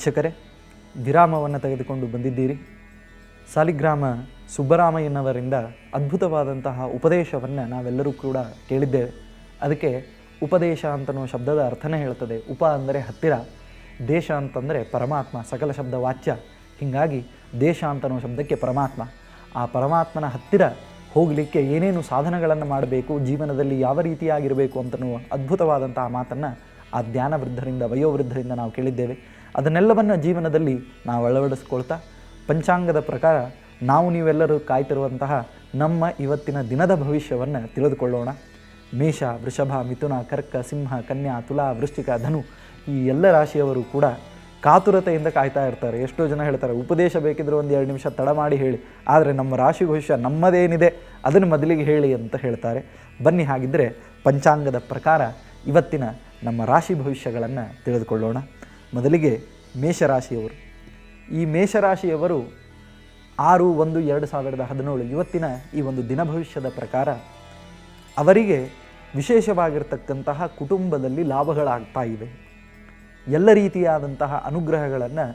ವೀಕ್ಷಕರೇ, ವಿರಾಮವನ್ನು ತೆಗೆದುಕೊಂಡು ಬಂದಿದ್ದೀರಿ. ಸಾಲಿಗ್ರಾಮ ಸುಬ್ಬರಾಮಯ್ಯನವರಿಂದ ಅದ್ಭುತವಾದಂತಹ ಉಪದೇಶವನ್ನು ನಾವೆಲ್ಲರೂ ಕೂಡ ಕೇಳಿದ್ದೇವೆ. ಅದಕ್ಕೆ ಉಪದೇಶ ಅಂತನೋ ಶಬ್ದದ ಅರ್ಥನೇ ಹೇಳ್ತದೆ. ಉಪ ಅಂದರೆ ಹತ್ತಿರ, ದೇಶ ಅಂತಂದರೆ ಪರಮಾತ್ಮ, ಸಕಲ ಶಬ್ದ ವಾಚ್ಯ. ಹೀಗಾಗಿ ದೇಶ ಅಂತನೋ ಶಬ್ದಕ್ಕೆ ಪರಮಾತ್ಮ. ಆ ಪರಮಾತ್ಮನ ಹತ್ತಿರ ಹೋಗಲಿಕ್ಕೆ ಏನೇನು ಸಾಧನಗಳನ್ನು ಮಾಡಬೇಕು, ಜೀವನದಲ್ಲಿ ಯಾವ ರೀತಿಯಾಗಿರಬೇಕು ಅಂತನೋ ಅದ್ಭುತವಾದಂತಹ ಮಾತನ್ನು ಆ ಧ್ಯಾನವೃದ್ಧರಿಂದ, ವಯೋವೃದ್ಧರಿಂದ ನಾವು ಕೇಳಿದ್ದೇವೆ. ಅದನ್ನೆಲ್ಲವನ್ನು ಜೀವನದಲ್ಲಿ ನಾವು ಅಳವಡಿಸ್ಕೊಳ್ತಾ ಪಂಚಾಂಗದ ಪ್ರಕಾರ ನಾವು ನೀವೆಲ್ಲರೂ ಕಾಯ್ತಿರುವಂತಹ ನಮ್ಮ ಇವತ್ತಿನ ದಿನದ ಭವಿಷ್ಯವನ್ನು ತಿಳಿದುಕೊಳ್ಳೋಣ. ಮೇಷ, ವೃಷಭ, ಮಿಥುನ, ಕರ್ಕ, ಸಿಂಹ, ಕನ್ಯಾ, ತುಲಾ, ವೃಶ್ಚಿಕ, ಧನು ಈ ಎಲ್ಲ ರಾಶಿಯವರು ಕೂಡ ಕಾತುರತೆಯಿಂದ ಕಾಯ್ತಾ ಇರ್ತಾರೆ. ಎಷ್ಟೋ ಜನ ಹೇಳ್ತಾರೆ, ಉಪದೇಶ ಬೇಕಿದ್ರೆ ಒಂದು 2 ನಿಮಿಷ ತಡ ಮಾಡಿ ಹೇಳಿ, ಆದರೆ ನಮ್ಮ ರಾಶಿ ಭವಿಷ್ಯ ನಮ್ಮದೇನಿದೆ ಅದನ್ನು ಮೊದಲಿಗೆ ಹೇಳಿ ಅಂತ ಹೇಳ್ತಾರೆ. ಬನ್ನಿ, ಹಾಗಿದ್ದರೆ ಪಂಚಾಂಗದ ಪ್ರಕಾರ ಇವತ್ತಿನ ನಮ್ಮ ರಾಶಿ ಭವಿಷ್ಯಗಳನ್ನು ತಿಳಿದುಕೊಳ್ಳೋಣ. ಮೊದಲಿಗೆ ಮೇಷರಾಶಿಯವರು. ಈ ಮೇಷರಾಶಿಯವರು 6/1/2017 ಇವತ್ತಿನ ಈ ಒಂದು ದಿನ ಭವಿಷ್ಯದ ಪ್ರಕಾರ ಅವರಿಗೆ ವಿಶೇಷವಾಗಿರ್ತಕ್ಕಂತಹ ಕುಟುಂಬದಲ್ಲಿ ಲಾಭಗಳಾಗ್ತಾ ಇವೆ. ಎಲ್ಲ ರೀತಿಯಾದಂತಹ ಅನುಗ್ರಹಗಳನ್ನು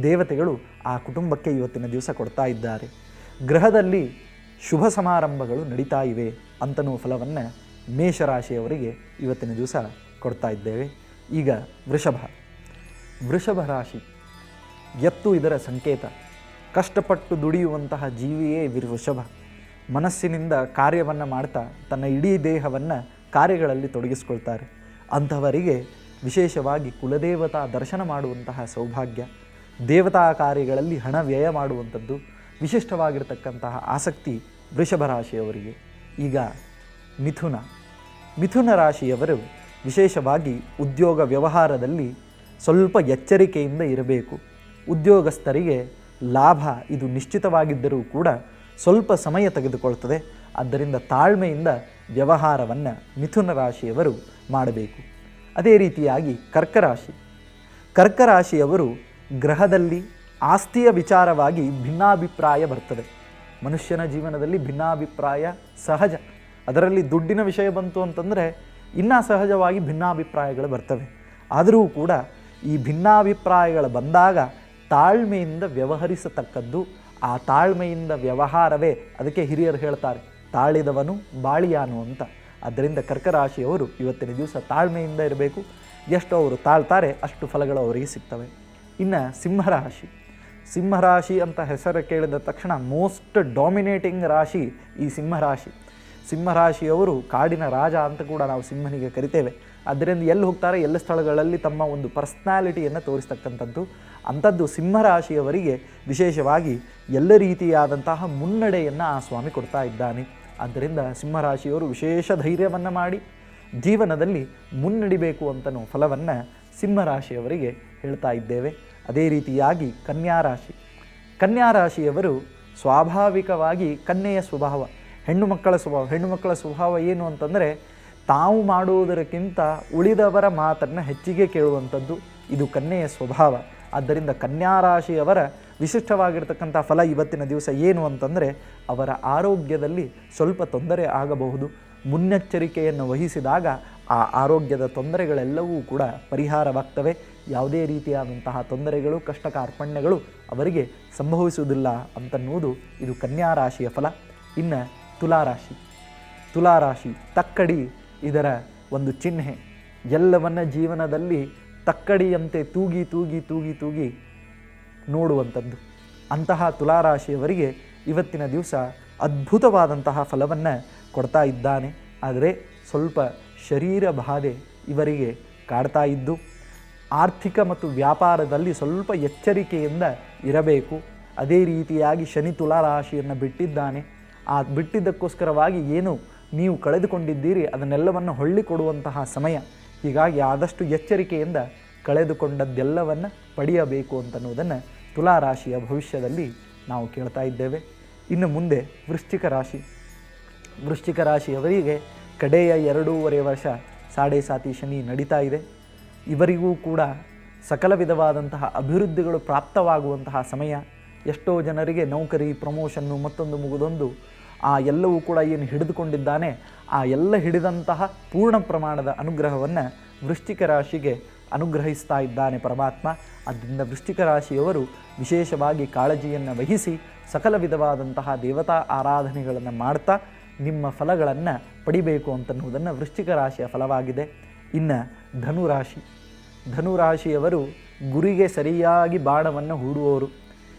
ದೇವತೆಗಳು ಆ ಕುಟುಂಬಕ್ಕೆ ಇವತ್ತಿನ ದಿವಸ ಕೊಡ್ತಾ ಇದ್ದಾರೆ. ಗೃಹದಲ್ಲಿ ಶುಭ ಸಮಾರಂಭಗಳು ನಡೀತಾ ಇವೆ ಅಂತನೂ ಫಲವನ್ನು ಮೇಷರಾಶಿಯವರಿಗೆ ಇವತ್ತಿನ ದಿವಸ ಕೊಡ್ತಾ ಇದ್ದೇವೆ. ಈಗ ವೃಷಭ ರಾಶಿ ಎತ್ತು ಇದರ ಸಂಕೇತ. ಕಷ್ಟಪಟ್ಟು ದುಡಿಯುವಂತಹ ಜೀವಿಯೇ ವೃಷಭ. ಮನಸ್ಸಿನಿಂದ ಕಾರ್ಯವನ್ನು ಮಾಡ್ತಾ ತನ್ನ ಇಡೀ ದೇಹವನ್ನು ಕಾರ್ಯಗಳಲ್ಲಿ ತೊಡಗಿಸ್ಕೊಳ್ತಾರೆ. ಅಂಥವರಿಗೆ ವಿಶೇಷವಾಗಿ ಕುಲದೇವತಾ ದರ್ಶನ ಮಾಡುವಂತಹ ಸೌಭಾಗ್ಯ, ದೇವತಾ ಕಾರ್ಯಗಳಲ್ಲಿ ಹಣ ವ್ಯಯ ಮಾಡುವಂಥದ್ದು ವಿಶಿಷ್ಟವಾಗಿರ್ತಕ್ಕಂತಹ ಆಸಕ್ತಿ ವೃಷಭ ರಾಶಿಯವರಿಗೆ. ಈಗ ಮಿಥುನ ರಾಶಿಯವರು ವಿಶೇಷವಾಗಿ ಉದ್ಯೋಗ ವ್ಯವಹಾರದಲ್ಲಿ ಸ್ವಲ್ಪ ಎಚ್ಚರಿಕೆಯಿಂದ ಇರಬೇಕು. ಉದ್ಯೋಗಸ್ಥರಿಗೆ ಲಾಭ ಇದು ನಿಶ್ಚಿತವಾಗಿದ್ದರೂ ಕೂಡ ಸ್ವಲ್ಪ ಸಮಯ ತೆಗೆದುಕೊಳ್ತದೆ. ಆದ್ದರಿಂದ ತಾಳ್ಮೆಯಿಂದ ವ್ಯವಹಾರವನ್ನು ಮಿಥುನ ರಾಶಿಯವರು ಮಾಡಬೇಕು. ಅದೇ ರೀತಿಯಾಗಿ ಕರ್ಕ ರಾಶಿಯವರು ಗ್ರಹದಲ್ಲಿ ಆಸ್ತಿಯ ವಿಚಾರವಾಗಿ ಭಿನ್ನಾಭಿಪ್ರಾಯ ಬರ್ತದೆ. ಮನುಷ್ಯನ ಜೀವನದಲ್ಲಿ ಭಿನ್ನಾಭಿಪ್ರಾಯ ಸಹಜ. ಅದರಲ್ಲಿ ದುಡ್ಡಿನ ವಿಷಯ ಬಂತು ಅಂತಂದರೆ ಇನ್ನೂ ಸಹಜವಾಗಿ ಭಿನ್ನಾಭಿಪ್ರಾಯಗಳು ಬರ್ತವೆ. ಆದರೂ ಕೂಡ ಈ ಭಿನ್ನಾಭಿಪ್ರಾಯಗಳು ಬಂದಾಗ ತಾಳ್ಮೆಯಿಂದ ವ್ಯವಹರಿಸತಕ್ಕದ್ದು. ಆ ತಾಳ್ಮೆಯಿಂದ ವ್ಯವಹಾರವೇ, ಅದಕ್ಕೆ ಹಿರಿಯರು ಹೇಳ್ತಾರೆ, ತಾಳಿದವನು ಬಾಳಿಯಾನು ಅಂತ. ಆದ್ದರಿಂದ ಕರ್ಕರಾಶಿಯವರು ಇವತ್ತಿನ ದಿವಸ ತಾಳ್ಮೆಯಿಂದ ಇರಬೇಕು. ಎಷ್ಟು ಅವರು ತಾಳ್ತಾರೆ ಅಷ್ಟು ಫಲಗಳು ಅವರಿಗೆ ಸಿಗ್ತವೆ. ಇನ್ನು ಸಿಂಹರಾಶಿ ಅಂತ ಹೆಸರು ಕೇಳಿದ ತಕ್ಷಣ ಮೋಸ್ಟ್ ಡಾಮಿನೇಟಿಂಗ್ ರಾಶಿ ಈ ಸಿಂಹರಾಶಿಯವರು ಕಾಡಿನ ರಾಜ ಅಂತ ಕೂಡ ನಾವು ಸಿಂಹನಿಗೆ ಕರಿತೇವೆ. ಅದರಿಂದ ಎಲ್ಲಿ ಹೋಗ್ತಾರೆ, ಎಲ್ಲ ಸ್ಥಳಗಳಲ್ಲಿ ತಮ್ಮ ಒಂದು ಪರ್ಸ್ನಾಲಿಟಿಯನ್ನು ತೋರಿಸ್ತಕ್ಕಂಥದ್ದು. ಅಂಥದ್ದು ಸಿಂಹರಾಶಿಯವರಿಗೆ ವಿಶೇಷವಾಗಿ ಎಲ್ಲ ರೀತಿಯಾದಂತಹ ಮುನ್ನಡೆಯನ್ನು ಆ ಸ್ವಾಮಿ ಕೊಡ್ತಾ ಇದ್ದಾನೆ. ಆದ್ದರಿಂದ ಸಿಂಹರಾಶಿಯವರು ವಿಶೇಷ ಧೈರ್ಯವನ್ನು ಮಾಡಿ ಜೀವನದಲ್ಲಿ ಮುನ್ನಡಿಬೇಕು ಅಂತನೋ ಫಲವನ್ನು ಸಿಂಹರಾಶಿಯವರಿಗೆ ಹೇಳ್ತಾ ಇದ್ದೇವೆ. ಅದೇ ರೀತಿಯಾಗಿ ಕನ್ಯಾ ರಾಶಿಯವರು ಸ್ವಾಭಾವಿಕವಾಗಿ ಕನ್ಯೆಯ ಸ್ವಭಾವ, ಹೆಣ್ಣು ಮಕ್ಕಳ ಸ್ವಭಾವ ಏನು ಅಂತಂದರೆ ತಾವು ಮಾಡುವುದಕ್ಕಿಂತ ಉಳಿದವರ ಮಾತನ್ನು ಹೆಚ್ಚಿಗೆ ಕೇಳುವಂಥದ್ದು. ಇದು ಕನ್ಯೆಯ ಸ್ವಭಾವ. ಆದ್ದರಿಂದ ಕನ್ಯಾ ರಾಶಿಯವರ ವಿಶಿಷ್ಟವಾಗಿರ್ತಕ್ಕಂಥ ಫಲ ಇವತ್ತಿನ ದಿವಸ ಏನು ಅಂತಂದರೆ ಅವರ ಆರೋಗ್ಯದಲ್ಲಿ ಸ್ವಲ್ಪ ತೊಂದರೆ ಆಗಬಹುದು. ಮುನ್ನೆಚ್ಚರಿಕೆಯನ್ನು ವಹಿಸಿದಾಗ ಆ ಆರೋಗ್ಯದ ತೊಂದರೆಗಳೆಲ್ಲವೂ ಕೂಡ ಪರಿಹಾರವಾಗ್ತವೆ. ಯಾವುದೇ ರೀತಿಯಾದಂತಹ ತೊಂದರೆಗಳು, ಕಷ್ಟ ಕಾರ್ಪಣ್ಯಗಳು ಅವರಿಗೆ ಸಂಭವಿಸುವುದಿಲ್ಲ ಅಂತನ್ನುವುದು ಇದು ಕನ್ಯಾ ರಾಶಿಯ ಫಲ. ಇನ್ನು ತುಲಾರಾಶಿ ತಕ್ಕಡಿ ಇದರ ಒಂದು ಚಿಹ್ನೆ. ಎಲ್ಲವನ್ನ ಜೀವನದಲ್ಲಿ ತಕ್ಕಡಿಯಂತೆ ತೂಗಿ ನೋಡುವಂಥದ್ದು. ಅಂತಹ ತುಲಾರಾಶಿಯವರಿಗೆ ಇವತ್ತಿನ ದಿವಸ ಅದ್ಭುತವಾದಂತಹ ಫಲವನ್ನು ಕೊಡ್ತಾ ಇದ್ದಾನೆ. ಆದರೆ ಸ್ವಲ್ಪ ಶರೀರ ಬಾಧೆ ಇವರಿಗೆ ಕಾಡ್ತಾ ಇದ್ದು ಆರ್ಥಿಕ ಮತ್ತು ವ್ಯಾಪಾರದಲ್ಲಿ ಸ್ವಲ್ಪ ಎಚ್ಚರಿಕೆಯಿಂದ ಇರಬೇಕು. ಅದೇ ರೀತಿಯಾಗಿ ಶನಿ ತುಲಾರಾಶಿಯನ್ನು ಬಿಟ್ಟಿದ್ದಾನೆ. ಆ ಬಿಟ್ಟಿದ್ದಕ್ಕೋಸ್ಕರವಾಗಿ ಏನು ನೀವು ಕಳೆದುಕೊಂಡಿದ್ದೀರಿ ಅದನ್ನೆಲ್ಲವನ್ನು ಹೊಳ್ಳಿ ಕೊಡುವಂತಹ ಸಮಯ. ಹೀಗಾಗಿ ಆದಷ್ಟು ಎಚ್ಚರಿಕೆಯಿಂದ ಕಳೆದುಕೊಂಡದ್ದೆಲ್ಲವನ್ನು ಪಡೆಯಬೇಕು ಅಂತನ್ನುವುದನ್ನು ತುಲಾರಾಶಿಯ ಭವಿಷ್ಯದಲ್ಲಿ ನಾವು ಕೇಳ್ತಾ ಇದ್ದೇವೆ. ಇನ್ನು ಮುಂದೆ ವೃಶ್ಚಿಕ ರಾಶಿಯವರಿಗೆ ಕಡೆಯ 2.5 ವರ್ಷ ಸಾಡೆ ಸಾತಿ ಶನಿ ನಡೀತಾ ಇದೆ. ಇವರಿಗೂ ಕೂಡ ಸಕಲ ವಿಧವಾದಂತಹ ಅಭಿವೃದ್ಧಿಗಳು ಪ್ರಾಪ್ತವಾಗುವಂತಹ ಸಮಯ. ಎಷ್ಟೋ ಜನರಿಗೆ ನೌಕರಿ, ಪ್ರಮೋಷನ್ನು, ಮತ್ತೊಂದು ಮುಗಿದೊಂದು ಆ ಎಲ್ಲವೂ ಕೂಡ ಏನು ಹಿಡಿದುಕೊಂಡಿದ್ದಾನೆ ಆ ಎಲ್ಲ ಹಿಡಿದಂತಹ ಪೂರ್ಣ ಪ್ರಮಾಣದ ಅನುಗ್ರಹವನ್ನು ವೃಶ್ಚಿಕ ರಾಶಿಗೆ ಅನುಗ್ರಹಿಸ್ತಾ ಇದ್ದಾನೆ ಪರಮಾತ್ಮ. ಆದ್ದರಿಂದ ವೃಶ್ಚಿಕ ರಾಶಿಯವರು ವಿಶೇಷವಾಗಿ ಕಾಳಜಿಯನ್ನು ವಹಿಸಿ ಸಕಲ ವಿಧವಾದಂತಹ ದೇವತಾ ಆರಾಧನೆಗಳನ್ನು ಮಾಡ್ತಾ ನಿಮ್ಮ ಫಲಗಳನ್ನು ಪಡಿಬೇಕು ಅಂತನ್ನುವುದನ್ನು ವೃಶ್ಚಿಕ ರಾಶಿಯ ಫಲವಾಗಿದೆ. ಇನ್ನು ಧನುರಾಶಿ, ಧನುರಾಶಿಯವರು ಗುರಿಗೆ ಸರಿಯಾಗಿ ಬಾಣವನ್ನು ಹೂಡುವವರು.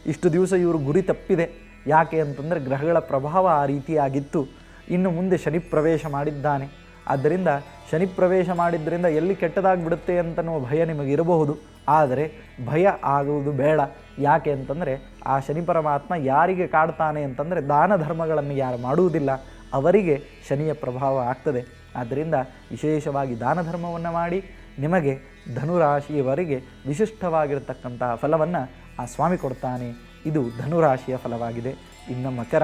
ಇಷ್ಟು ದಿವಸ ಇವರು ಗುರಿ ತಪ್ಪಿದೆ. ಯಾಕೆ ಅಂತಂದರೆ ಗ್ರಹಗಳ ಪ್ರಭಾವ ಆ ರೀತಿಯಾಗಿತ್ತು. ಇನ್ನು ಮುಂದೆ ಶನಿ ಪ್ರವೇಶ ಮಾಡಿದ್ದಾನೆ. ಆದ್ದರಿಂದ ಶನಿ ಪ್ರವೇಶ ಮಾಡಿದ್ದರಿಂದ ಎಲ್ಲಿ ಕೆಟ್ಟದಾಗಿಬಿಡುತ್ತೆ ಅಂತನ್ನುವ ಭಯ ನಿಮಗಿರಬಹುದು. ಆದರೆ ಭಯ ಆಗುವುದು ಬೇಡ. ಯಾಕೆ ಅಂತಂದರೆ ಆ ಶನಿ ಪರಮಾತ್ಮ ಯಾರಿಗೆ ಕಾಡ್ತಾನೆ ಅಂತಂದರೆ ದಾನ ಧರ್ಮಗಳನ್ನು ಯಾರು ಮಾಡುವುದಿಲ್ಲ ಅವರಿಗೆ ಶನಿಯ ಪ್ರಭಾವ ಆಗ್ತದೆ. ಆದ್ದರಿಂದ ವಿಶೇಷವಾಗಿ ದಾನ ಧರ್ಮವನ್ನು ಮಾಡಿ ನಿಮಗೆ ಧನುರಾಶಿಯವರಿಗೆ ವಿಶಿಷ್ಟವಾಗಿರತಕ್ಕಂತಹ ಫಲವನ್ನು ಆ ಸ್ವಾಮಿ ಕೊಡ್ತಾನೆ. ಇದು ಧನುರಾಶಿಯ ಫಲವಾಗಿದೆ. ಇನ್ನು ಮಕರ,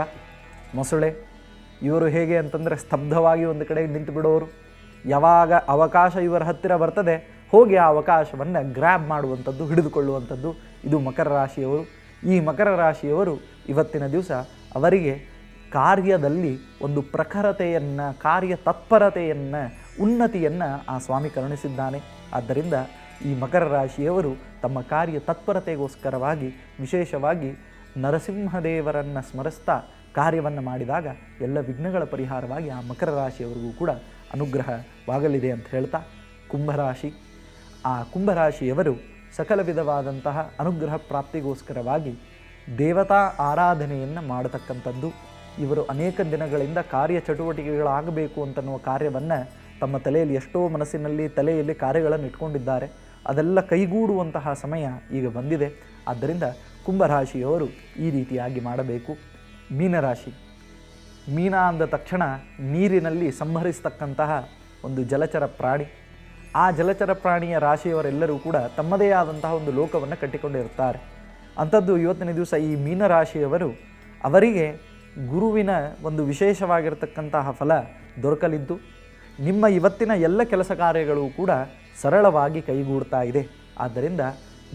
ಮೊಸಳೆ, ಇವರು ಹೇಗೆ ಅಂತಂದರೆ ಸ್ತಬ್ಧವಾಗಿ ಒಂದು ಕಡೆ ನಿಂತು ಬಿಡೋರು. ಯಾವಾಗ ಅವಕಾಶ ಇವರ ಹತ್ತಿರ ಬರ್ತದೆ ಹೋಗಿ ಆ ಅವಕಾಶವನ್ನು ಗ್ರ್ಯಾಬ್ ಮಾಡುವಂಥದ್ದು, ಹಿಡಿದುಕೊಳ್ಳುವಂಥದ್ದು ಇದು ಮಕರ ರಾಶಿಯವರು. ಈ ಮಕರ ರಾಶಿಯವರು ಇವತ್ತಿನ ದಿವಸ ಅವರಿಗೆ ಕಾರ್ಯದಲ್ಲಿ ಒಂದು ಪ್ರಖರತೆಯನ್ನು, ಕಾರ್ಯ ತತ್ಪರತೆಯನ್ನು, ಉನ್ನತಿಯನ್ನು ಆ ಸ್ವಾಮಿ ಕರುಣಿಸಿದ್ದಾನೆ. ಆದ್ದರಿಂದ ಈ ಮಕರ ರಾಶಿಯವರು ತಮ್ಮ ಕಾರ್ಯ ತತ್ಪರತೆಗೋಸ್ಕರವಾಗಿ ವಿಶೇಷವಾಗಿ ನರಸಿಂಹದೇವರನ್ನು ಸ್ಮರಿಸ್ತಾ ಕಾರ್ಯವನ್ನು ಮಾಡಿದಾಗ ಎಲ್ಲ ವಿಘ್ನಗಳ ಪರಿಹಾರವಾಗಿ ಆ ಮಕರ ರಾಶಿಯವರಿಗೂ ಕೂಡ ಅನುಗ್ರಹವಾಗಲಿದೆ ಅಂತ ಹೇಳ್ತಾ, ಕುಂಭರಾಶಿ, ಆ ಕುಂಭರಾಶಿಯವರು ಸಕಲ ವಿಧವಾದಂತಹ ಅನುಗ್ರಹ ಪ್ರಾಪ್ತಿಗೋಸ್ಕರವಾಗಿ ದೇವತಾ ಆರಾಧನೆಯನ್ನು ಮಾಡತಕ್ಕಂಥದ್ದು. ಇವರು ಅನೇಕ ದಿನಗಳಿಂದ ಕಾರ್ಯಚಟುವಟಿಕೆಗಳಾಗಬೇಕು ಅಂತನ್ನುವ ಕಾರ್ಯವನ್ನು ತಮ್ಮ ತಲೆಯಲ್ಲಿ ಎಷ್ಟೋ ಮನಸ್ಸಿನಲ್ಲಿ ತಲೆಯಲ್ಲಿ ಕಾರ್ಯಗಳನ್ನು ಇಟ್ಕೊಂಡಿದ್ದಾರೆ. ಅದೆಲ್ಲ ಕೈಗೂಡುವಂತಹ ಸಮಯ ಈಗ ಬಂದಿದೆ. ಆದ್ದರಿಂದ ಕುಂಭರಾಶಿಯವರು ಈ ರೀತಿಯಾಗಿ ಮಾಡಬೇಕು. ಮೀನರಾಶಿ, ಮೀನ ಅಂದ ತಕ್ಷಣ ನೀರಿನಲ್ಲಿ ಸಂಹರಿಸ್ತಕ್ಕಂತಹ ಒಂದು ಜಲಚರ ಪ್ರಾಣಿ. ಆ ಜಲಚರ ಪ್ರಾಣಿಯ ರಾಶಿಯವರೆಲ್ಲರೂ ಕೂಡ ತಮ್ಮದೇ ಆದಂತಹ ಒಂದು ಲೋಕವನ್ನು ಕಟ್ಟಿಕೊಂಡಿರುತ್ತಾರೆ. ಅಂಥದ್ದು ಇವತ್ತಿನ ದಿವಸ ಈ ಮೀನರಾಶಿಯವರು ಅವರಿಗೆ ಗುರುವಿನ ಒಂದು ವಿಶೇಷವಾಗಿರತಕ್ಕಂತಹ ಫಲ ದೊರಕಲಿದ್ದು ನಿಮ್ಮ ಇವತ್ತಿನ ಎಲ್ಲ ಕೆಲಸ ಕಾರ್ಯಗಳು ಕೂಡ ಸರಳವಾಗಿ ಕೈಗೂಡ್ತಾ ಇದೆ. ಆದ್ದರಿಂದ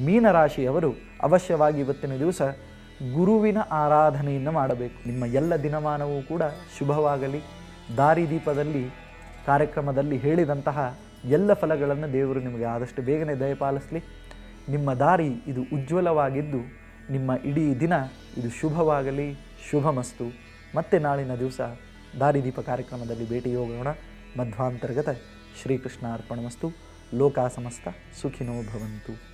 ಮೀನರಾಶಿಯವರು ಅವಶ್ಯವಾಗಿ ಇವತ್ತಿನ ದಿವಸ ಗುರುವಿನ ಆರಾಧನೆಯನ್ನು ಮಾಡಬೇಕು. ನಿಮ್ಮ ಎಲ್ಲ ದಿನಮಾನವೂ ಕೂಡ ಶುಭವಾಗಲಿ. ದಾರಿದೀಪದಲ್ಲಿ ಕಾರ್ಯಕ್ರಮದಲ್ಲಿ ಹೇಳಿದಂತಹ ಎಲ್ಲ ಫಲಗಳನ್ನು ದೇವರು ನಿಮಗೆ ಆದಷ್ಟು ಬೇಗನೆ ದಯಪಾಲಿಸಲಿ. ನಿಮ್ಮ ದಾರಿ ಇದು ಉಜ್ವಲವಾಗಿದ್ದು ನಿಮ್ಮ ಇಡೀ ದಿನ ಇದು ಶುಭವಾಗಲಿ. ಶುಭಮಸ್ತು. ಮತ್ತೆ ನಾಳಿನ ದಿವಸ ದಾರಿದೀಪ ಕಾರ್ಯಕ್ರಮದಲ್ಲಿ ಭೇಟಿಯಾಗೋಣ. ಮಧ್ವಾಂತರ್ಗತ ಶ್ರೀಕೃಷ್ಣ ಅರ್ಪಣಮಸ್ತು. ಲೋಕಾ ಸಮಸ್ತ ಸುಖಿನೋ ಭವಂತು.